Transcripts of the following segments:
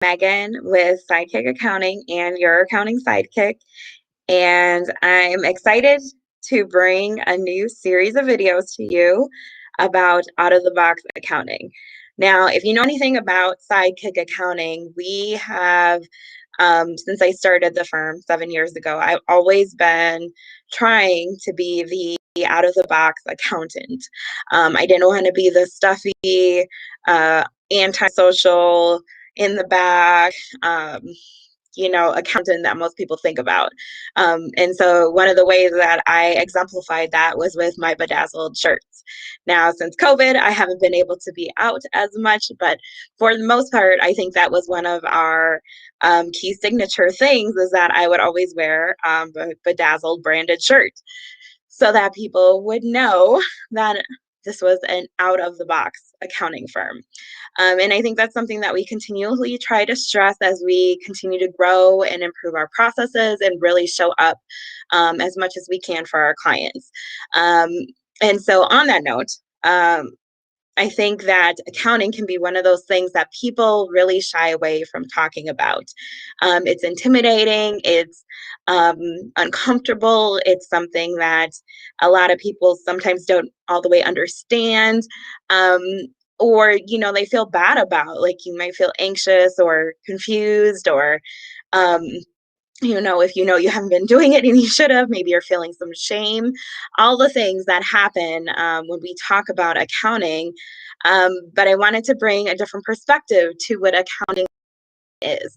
Megan with Sidekick Accounting and your accounting sidekick. And I'm excited to bring a new series of videos to you about out of the box accounting. Now, if you know anything about Sidekick Accounting, we have, since I started the firm 7 years ago, I've always been trying to be the out of the box accountant. I didn't want to be the stuffy, antisocial, in the back, accountant that most people think about. And so one of the ways that I exemplified that was with my bedazzled shirts. Now, since COVID, I haven't been able to be out as much, but for the most part, I think that was one of our key signature things is that I would always wear a bedazzled branded shirt so that people would know that this was an out of the box accounting firm. And I think that's something that we continually try to stress as we continue to grow and improve our processes and really show up as much as we can for our clients. Um, and so, on that note, I think that accounting can be one of those things that people really shy away from talking about. It's intimidating, it's uncomfortable, it's something that a lot of people sometimes don't all the way understand. Um, or they feel bad about, like you might feel anxious or confused, or um, if you haven't been doing it and you should have, maybe you're feeling some shame, all the things that happen when we talk about accounting. But I wanted to bring a different perspective to what accounting is.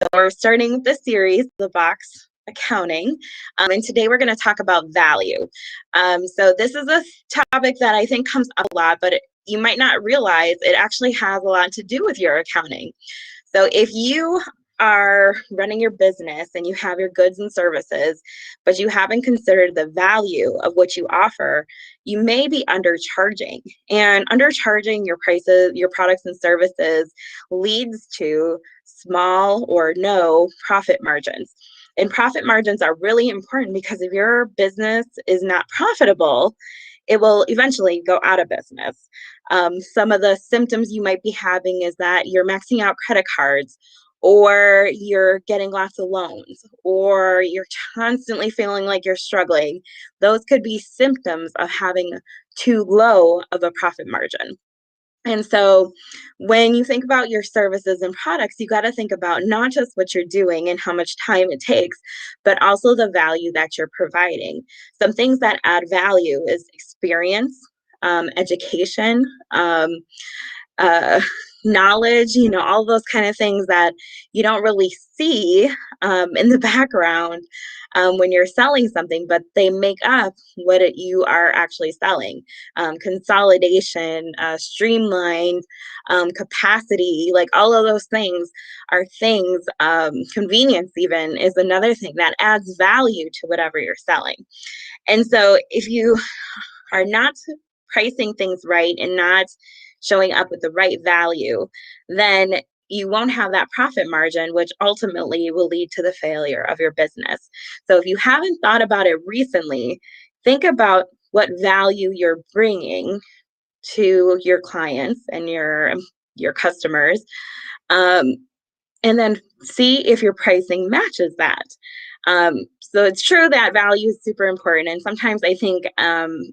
So we're starting with this series, The Box Accounting. And today we're going to talk about value. So this is a topic that I think comes up a lot, but you might not realize it actually has a lot to do with your accounting. So if you are running your business and you have your goods and services, but you haven't considered the value of what you offer, you may be undercharging. And undercharging your prices, your products and services leads to small or no profit margins. And profit margins are really important because if your business is not profitable, it will eventually go out of business. Some of the symptoms you might be having is that you're maxing out credit cards, or you're getting lots of loans, or you're constantly feeling like you're struggling. Those could be symptoms of having too low of a profit margin. And so when you think about your services and products, you got to think about not just what you're doing and how much time it takes, but also the value that you're providing. Some things that add value is experience, education, uh, knowledge, all those kind of things that you don't really see in the background when you're selling something, but they make up what you are actually selling. Consolidation, streamlined, capacity, like all of those things are things, convenience even is another thing that adds value to whatever you're selling. And so if you are not pricing things right and not showing up with the right value, then you won't have that profit margin, which ultimately will lead to the failure of your business. So if you haven't thought about it recently, think about what value you're bringing to your clients and your customers, um, and then see if your pricing matches that. So it's true that value is super important. And sometimes I think,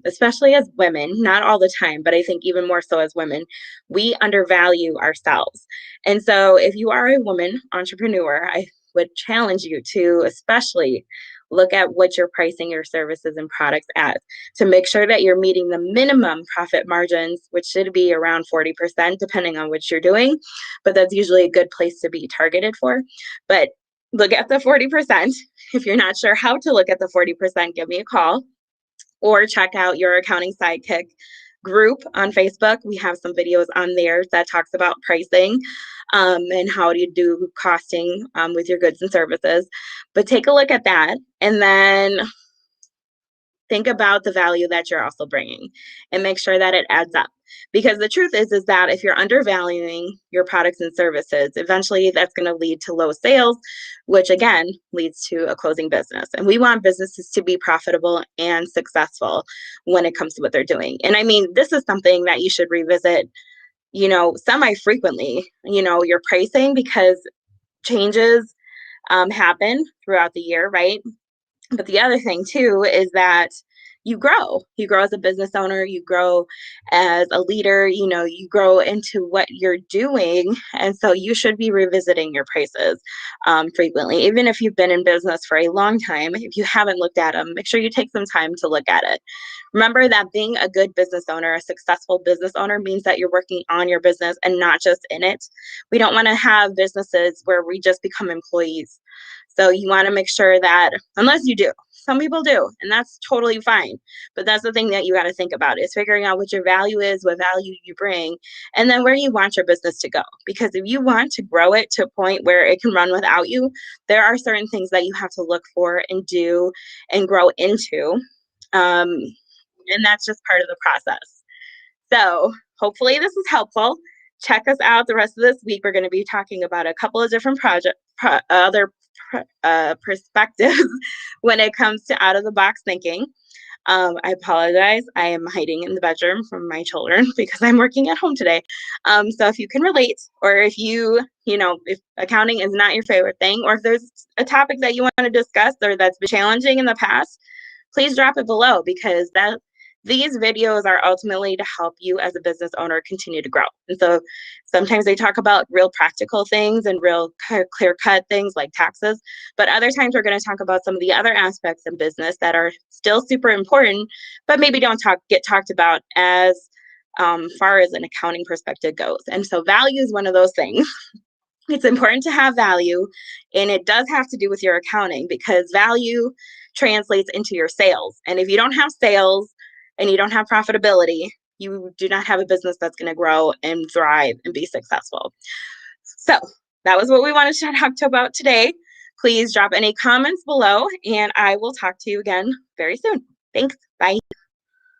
especially as women, not all the time, but I think even more so as women, we undervalue ourselves. And so if you are a woman entrepreneur, I would challenge you to especially look at what you're pricing your services and products at to make sure that you're meeting the minimum profit margins, which should be around 40%, depending on what you're doing. But that's usually a good place to be targeted for. But look at the 40%. If you're not sure how to look at the 40%, give me a call or check out your accounting sidekick group on Facebook. We have some videos on there that talks about pricing and how do you do costing with your goods and services. But take a look at that and then think about the value that you're also bringing and make sure that it adds up. Because the truth is that if you're undervaluing your products and services, eventually that's going to lead to low sales, which again leads to a closing business. And we want businesses to be profitable and successful when it comes to what they're doing. And I mean, this is something that you should revisit semi-frequently, your pricing, because changes happen throughout the year, right? But the other thing too is that you grow as a business owner, you grow as a leader, you grow into what you're doing. And so you should be revisiting your prices frequently. Even if you've been in business for a long time, if you haven't looked at them, make sure you take some time to look at it. Remember that being a good business owner, a successful business owner, means that you're working on your business and not just in it. We don't want to have businesses where we just become employees. So you want to make sure that, unless you do, some people do, and that's totally fine. But that's the thing that you got to think about, is figuring out what your value is, what value you bring, and then where you want your business to go. Because if you want to grow it to a point where it can run without you, there are certain things that you have to look for and do and grow into. Um, and that's just part of the process. So hopefully this is helpful. Check us out the rest of this week. We're going to be talking about a couple of different perspectives when it comes to out of the box thinking. I apologize. I am hiding in the bedroom from my children because I'm working at home today. So if you can relate, or if if accounting is not your favorite thing, or if there's a topic that you want to discuss or that's been challenging in the past, please drop it below, because these videos are ultimately to help you as a business owner continue to grow. And so sometimes they talk about real practical things and real clear cut things like taxes, but other times we're going to talk about some of the other aspects in business that are still super important, but maybe don't get talked about as far as an accounting perspective goes. And so value is one of those things. It's important to have value, and it does have to do with your accounting, because value translates into your sales. And if you don't have sales and you don't have profitability, you do not have a business that's going to grow and thrive and be successful. So that was what we wanted to talk about today. Please drop any comments below, and I will talk to you again very soon. Thanks. Bye.